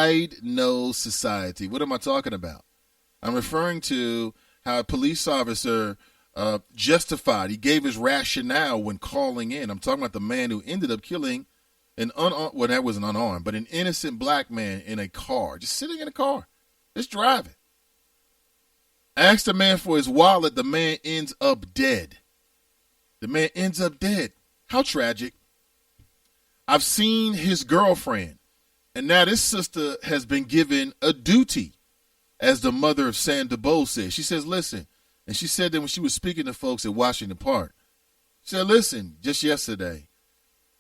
wide-nosed society. What am I talking about? I'm referring to how a police officer justified. He gave his rationale when calling in. I'm talking about the man who ended up killing that wasn't unarmed, but an innocent black man in a car, just sitting in a car, just driving. Asked the man for his wallet. The man ends up dead. How tragic. I've seen his girlfriend, and now this sister has been given a duty, as the mother of Sam DeBoe said. She says, listen, and she said that when she was speaking to folks at Washington Park, she said, listen,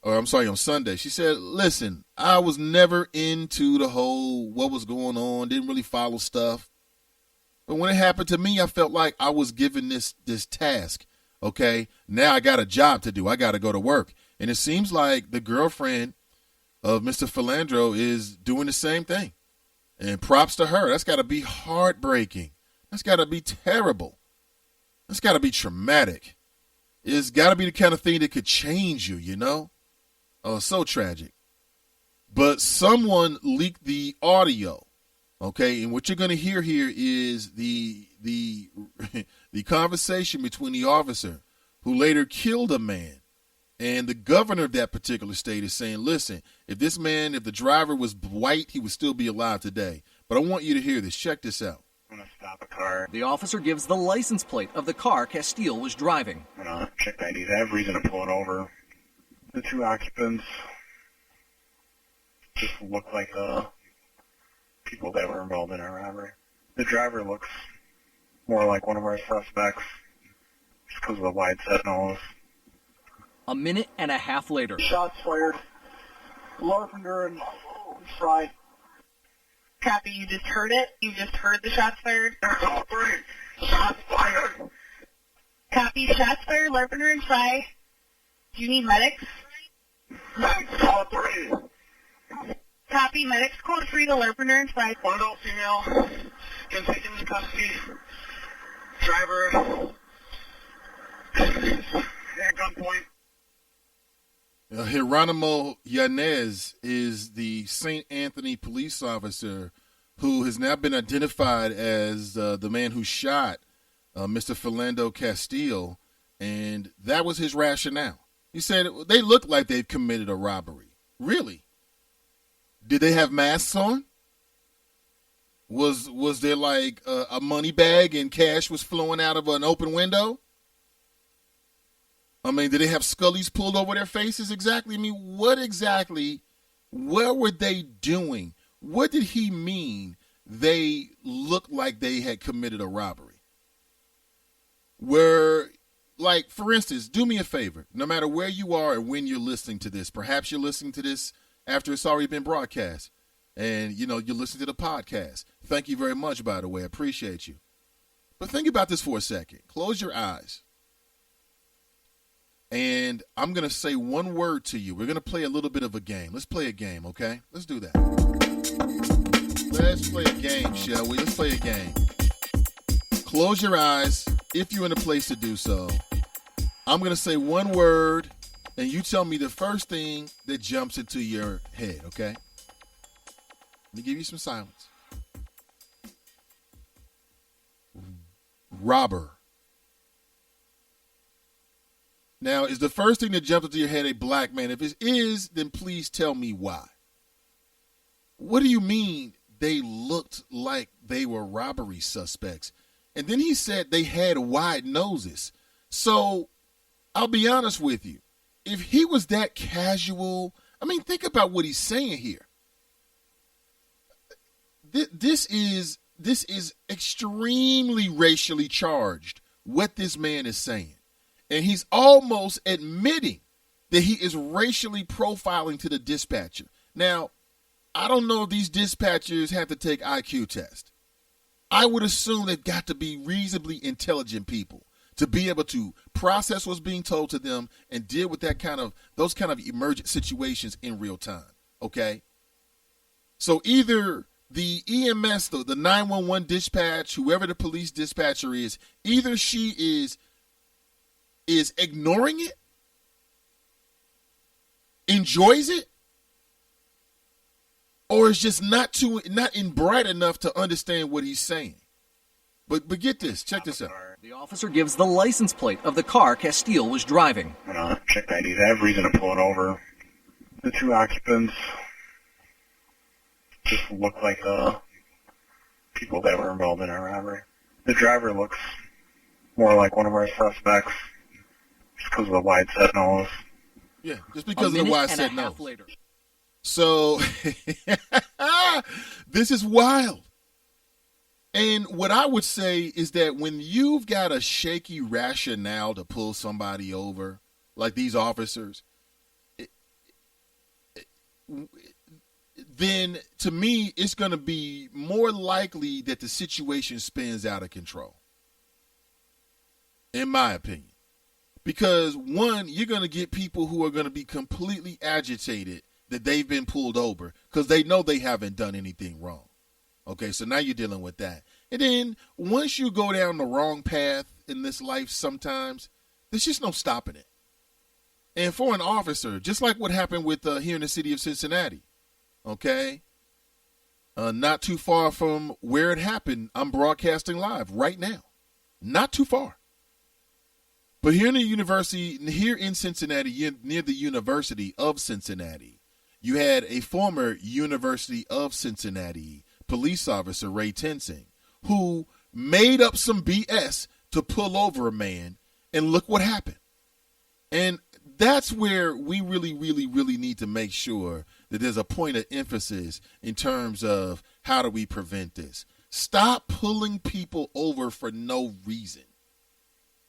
on Sunday, she said, listen, I was never into the whole what was going on, didn't really follow stuff. But when it happened to me, I felt like I was given this task, okay? Now I got a job to do. I got to go to work. And it seems like the girlfriend of Mr. Philandro is doing the same thing. And props to her. That's got to be heartbreaking. That's got to be terrible. That's got to be traumatic. It's got to be the kind of thing that could change you, you know? Oh, so tragic. But someone leaked the audio. Okay, and what you're going to hear here is the conversation between the officer who later killed a man, and the governor of that particular state is saying, listen, if the driver was white, he would still be alive today. But I want you to hear this. Check this out. I'm going to stop a car. The officer gives the license plate of the car Castile was driving. I'm going to check the IDs. I have reason to pull it over. The two occupants just look like people that were involved in our robbery. The driver looks more like one of our suspects just because of the wide set nose. A minute and a half later. Shots fired. Larpenter and Fry. Copy, you just heard it? You just heard the shots fired? Shots fired. Copy, shots fired, Larpenter and Fry. Do you need medics? Medics, call 3. Copy, medics, code 3 to Larpenter and Fry. One adult female, can take into custody. Driver, at gunpoint. Geronimo Yanez is the St. Anthony police officer who has now been identified as the man who shot Mr. Philando Castile, and that was his rationale. He said they look like they've committed a robbery. Really? Did they have masks on? Was there like a money bag and cash was flowing out of an open window? I mean, did they have scullies pulled over their faces exactly? I mean, what were they doing? What did he mean they looked like they had committed a robbery? Like, for instance, do me a favor. No matter where you are and when you're listening to this, perhaps you're listening to this after it's already been broadcast. And, you know, you listen to the podcast. Thank you very much, by the way. I appreciate you. But think about this for a second. Close your eyes. And I'm going to say one word to you. We're going to play a little bit of a game. Let's play a game, okay? Let's do that. Let's play a game, shall we? Let's play a game. Close your eyes if you're in a place to do so. I'm going to say one word, and you tell me the first thing that jumps into your head, okay? Let me give you some silence. Robber. Now, is the first thing that jumps into your head a black man? If it is, then please tell me why. What do you mean they looked like they were robbery suspects? And then he said they had wide noses. So I'll be honest with you. If he was that casual, I mean, think about what he's saying here. This is extremely racially charged, what this man is saying. And he's almost admitting that he is racially profiling to the dispatcher. Now, I don't know if these dispatchers have to take IQ tests. I would assume they've got to be reasonably intelligent people to be able to process what's being told to them and deal with those kind of emergent situations in real time. Okay? So either the EMS, the 911 dispatch, whoever the police dispatcher is, either she is ignoring it, enjoys it, or is just not in bright enough to understand what he's saying. But get this, check this out. The officer gives the license plate of the car Castile was driving. Check the IDs. I have reason to pull it over. The two occupants just look like people that were involved in a robbery. The driver looks more like one of our suspects just because of the wide set nose. Yeah, just because of the wide set nose. Later. So this is wild. And what I would say is that when you've got a shaky rationale to pull somebody over, like these officers, then to me, it's going to be more likely that the situation spins out of control, in my opinion. Because, one, you're going to get people who are going to be completely agitated that they've been pulled over because they know they haven't done anything wrong. Okay, so now you're dealing with that. And then once you go down the wrong path in this life sometimes, there's just no stopping it. And for an officer, just like what happened with here in the city of Cincinnati, okay, not too far from where it happened, I'm broadcasting live right now. Not too far. But here in Cincinnati, near the University of Cincinnati, you had a former University of Cincinnati police officer, Ray Tensing, who made up some BS to pull over a man, and look what happened. And that's where we really, really, really need to make sure that there's a point of emphasis in terms of how do we prevent this. Stop pulling people over for no reason.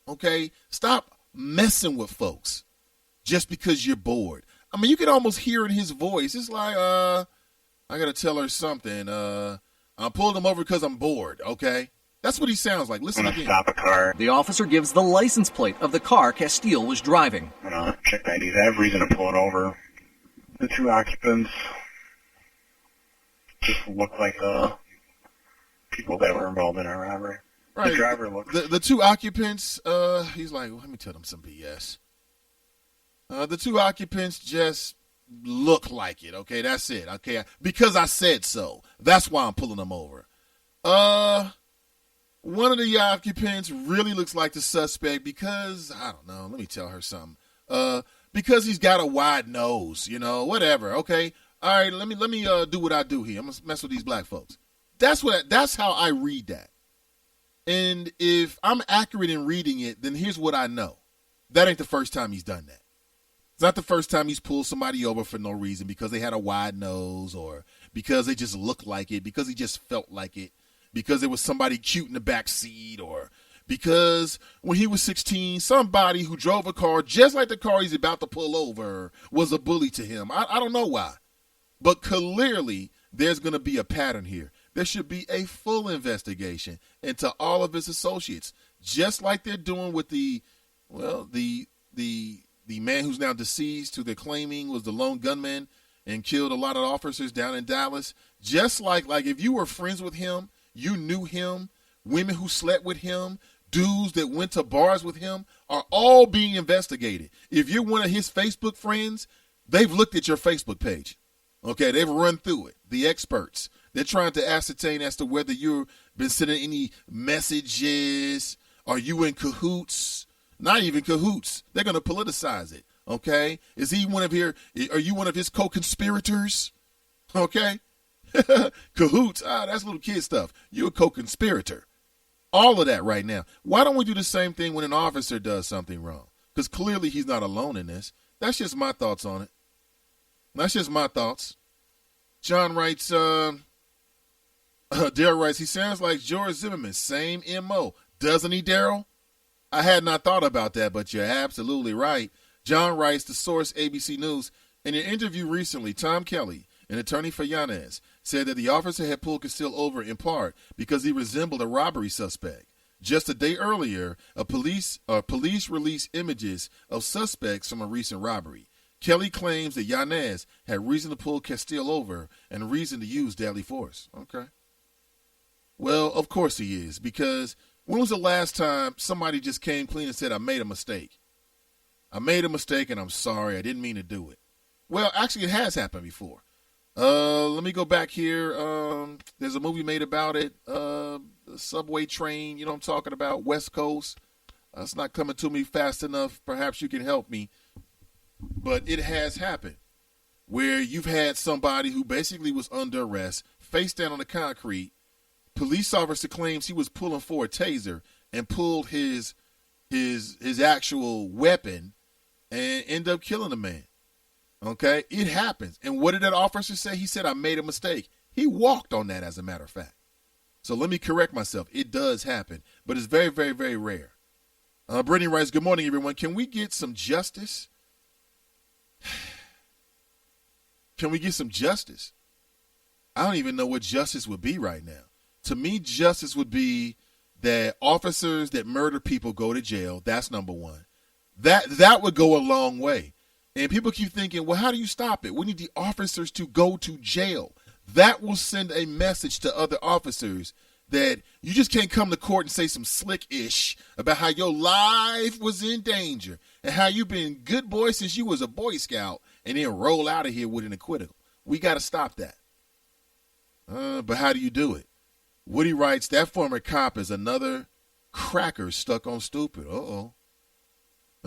Okay? Stop messing with folks just because you're bored. I mean, you can almost hear in his voice. It's like, I got to tell her something. I pulled him over because I'm bored, okay? That's what he sounds like. Listen again. Stop a car. The officer gives the license plate of the car Castile was driving. Check the IDs. I have reason to pull it over. The two occupants just look like people that were involved in a robbery. Right. The driver looks... The two occupants, he's like, let me tell them some BS. The two occupants just look like it. Okay, that's it. Okay, because I said so. That's why I'm pulling them over. One of the occupants really looks like the suspect because, I don't know, let me tell her something. Because he's got a wide nose, whatever. Okay, all right, let me do what I do here. I'm gonna mess with these black folks. That's how I read that. And if I'm accurate in reading it, then here's what I know. That ain't the first time he's done that. It's not the first time he's pulled somebody over for no reason because they had a wide nose or because they just looked like it, because he just felt like it, because there was somebody cute in the back seat, or because when he was 16, somebody who drove a car just like the car he's about to pull over was a bully to him. I don't know why. But clearly there's going to be a pattern here. There should be a full investigation into all of his associates, just like they're doing with the man who's now deceased, who they're claiming was the lone gunman and killed a lot of officers down in Dallas. Just like if you were friends with him, you knew him, women who slept with him, dudes that went to bars with him are all being investigated. If you're one of his Facebook friends, they've looked at your Facebook page. Okay, they've run through it. The experts. They're trying to ascertain as to whether you've been sending any messages. Are you in cahoots? Not even cahoots. They're going to politicize it. Okay? Are you one of his co-conspirators? Okay? Cahoots. That's little kid stuff. You're a co-conspirator. All of that right now. Why don't we do the same thing when an officer does something wrong? Because clearly he's not alone in this. That's just my thoughts on it. That's just my thoughts. John writes, Daryl writes, he sounds like George Zimmerman. Same M.O. Doesn't he, Daryl? I had not thought about that, but you're absolutely right. John writes, the source ABC News, in an interview recently, Tom Kelly, an attorney for Yanez, said that the officer had pulled Castile over in part because he resembled a robbery suspect. Just a day earlier, police released images of suspects from a recent robbery. Kelly claims that Yanez had reason to pull Castile over and reason to use deadly force. Okay. Well, of course he is, because when was the last time somebody just came clean and said, I made a mistake? I made a mistake and I'm sorry. I didn't mean to do it. Well, actually, it has happened before. Let me go back here. There's a movie made about it. The subway train, you know what I'm talking about, West Coast. It's not coming to me fast enough. Perhaps you can help me. But it has happened where you've had somebody who basically was under arrest, face down on the concrete. Police officer claims he was pulling for a taser and pulled his actual weapon and ended up killing the man. Okay, it happens. And what did that officer say? He said, I made a mistake. He walked on that, as a matter of fact. So let me correct myself. It does happen, but it's very, very, very rare. Brittany writes, good morning, everyone. Can we get some justice? Can we get some justice? I don't even know what justice would be right now. To me, justice would be that officers that murder people go to jail. That's number one. That would go a long way. And people keep thinking, well, how do you stop it? We need the officers to go to jail. That will send a message to other officers that you just can't come to court and say some slick-ish about how your life was in danger and how you've been good boy since you was a Boy Scout and then roll out of here with an acquittal. We got to stop that. But how do you do it? Woody writes, that former cop is another cracker stuck on stupid. Uh-oh.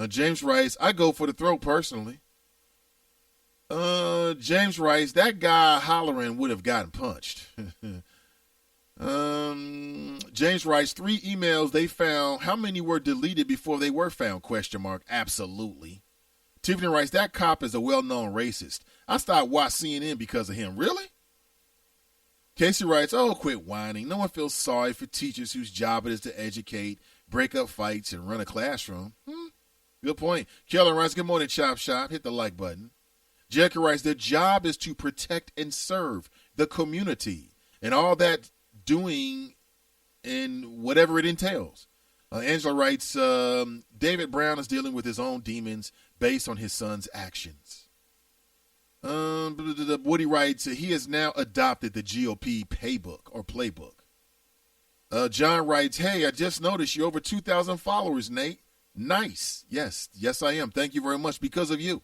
James writes, I go for the throat personally. James writes, that guy hollering would have gotten punched. James writes, 3 emails they found. How many were deleted before they were found? ? Absolutely. Tiffany writes, that cop is a well-known racist. I stopped watching CNN because of him. Really? Casey writes, oh, quit whining. No one feels sorry for teachers whose job it is to educate, break up fights, and run a classroom. Good point. Kelly writes, good morning, Chop Shop. Hit the like button. Jericho writes, their job is to protect and serve the community and all that doing and whatever it entails. Angela writes, David Brown is dealing with his own demons based on his son's actions. Woody writes, he has now adopted the GOP playbook. John writes, hey, I just noticed you're over 2,000 followers, Nate. Nice. Yes, I am. Thank you very much because of you.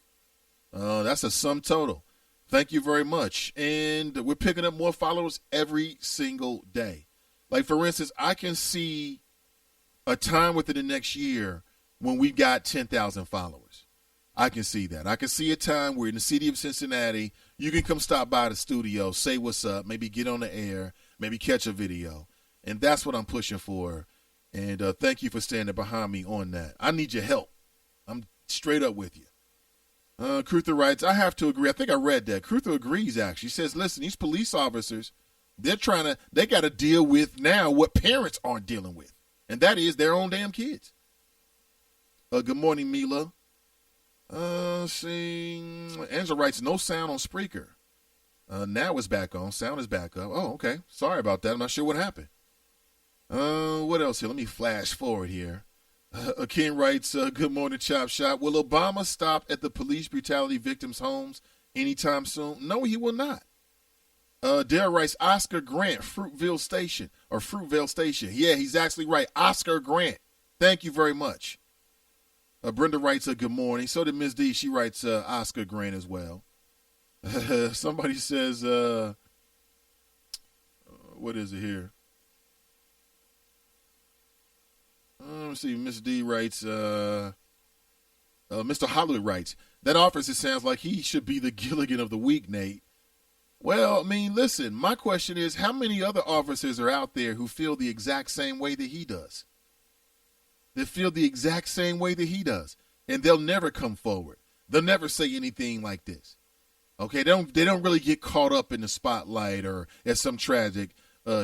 That's a sum total. Thank you very much. And we're picking up more followers every single day. Like, for instance, I can see a time within the next year when we've got 10,000 followers. I can see that. I can see a time where in the city of Cincinnati, you can come stop by the studio, say what's up, maybe get on the air, maybe catch a video. And that's what I'm pushing for. And thank you for standing behind me on that. I need your help. I'm straight up with you. Cruther writes, I have to agree. I think I read that. Cruther agrees, actually. He says, listen, these police officers, they got to deal with now what parents aren't dealing with. And that is their own damn kids. Good morning, Mila. Angela writes, no sound on Spreaker. Now it's back on. Sound is back up. Oh, okay. Sorry about that. I'm not sure what happened. What else here? Let me flash forward here. Ken writes, good morning, Chop Shop. Will Obama stop at the police brutality victims' homes anytime soon? No, he will not. Dare writes, Oscar Grant, Fruitvale Station. Yeah, he's actually right. Oscar Grant. Thank you very much. Brenda writes, good morning. So did Ms. D. She writes Oscar Grant as well. Somebody says, what is it here? Let's see. Ms. D writes, Mr. Hollywood writes, that officer sounds like he should be the Gilligan of the week, Nate. Well, I mean, listen, my question is, how many other officers are out there who feel the exact same way that he does? They feel the exact same way that he does, and they'll never come forward. They'll never say anything like this. Okay, they don't really get caught up in the spotlight or at some tragic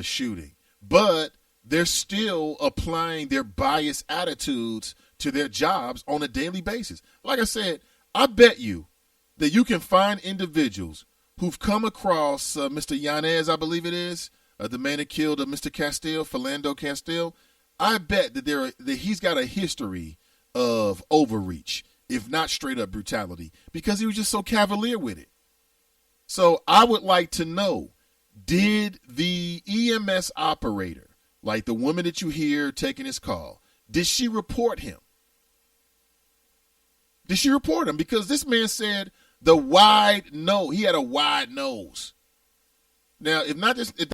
shooting, but they're still applying their biased attitudes to their jobs on a daily basis. Like I said, I bet you that you can find individuals who've come across Mr. Yanez, I believe it is, the man that killed Mr. Castile, Philando Castile. I bet that he's got a history of overreach, if not straight up brutality, because he was just so cavalier with it. So I would like to know, did the EMS operator, like the woman that you hear taking his call, did she report him? Did she report him? Because this man said The wide nose. He had a wide nose. Now, if not just if